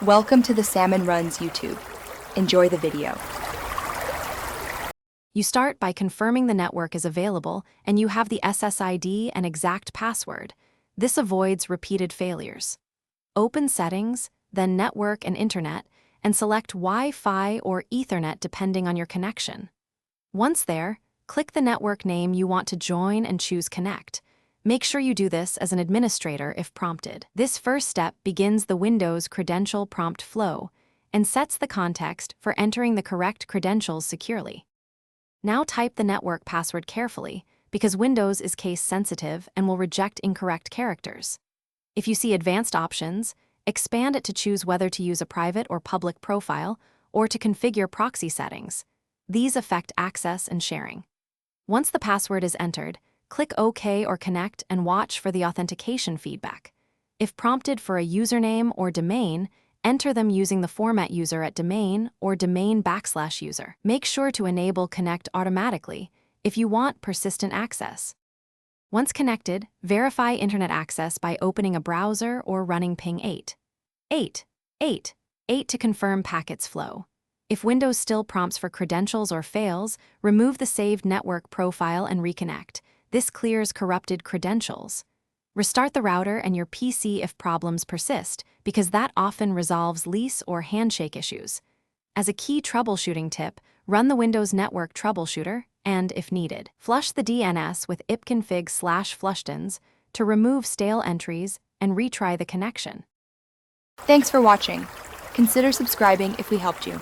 Welcome to the Salmon Runs YouTube. Enjoy the video. You start by confirming the network is available and you have the SSID and exact password. This avoids repeated failures. Open Settings, then Network and Internet, and select Wi-Fi or Ethernet depending on your connection. Once there, click the network name you want to join and choose Connect. Make sure you do this as an administrator if prompted. This first step begins the Windows credential prompt flow and sets the context for entering the correct credentials securely. Now type the network password carefully because Windows is case sensitive and will reject incorrect characters. If you see advanced options, expand it to choose whether to use a private or public profile or to configure proxy settings. These affect access and sharing. Once the password is entered, click OK or Connect and watch for the authentication feedback. If prompted for a username or domain, enter them using the format user at domain or domain/user. Make sure to enable Connect automatically if you want persistent access. Once connected, verify internet access by opening a browser or running ping 8 to confirm packets flow. If Windows still prompts for credentials or fails, remove the saved network profile and reconnect. This clears corrupted credentials. Restart the router and your PC if problems persist, because that often resolves lease or handshake issues. As a key troubleshooting tip, run the Windows Network Troubleshooter and, if needed, flush the DNS with ipconfig/flushtons to remove stale entries and retry the connection. Thanks for watching. Consider subscribing if we helped you.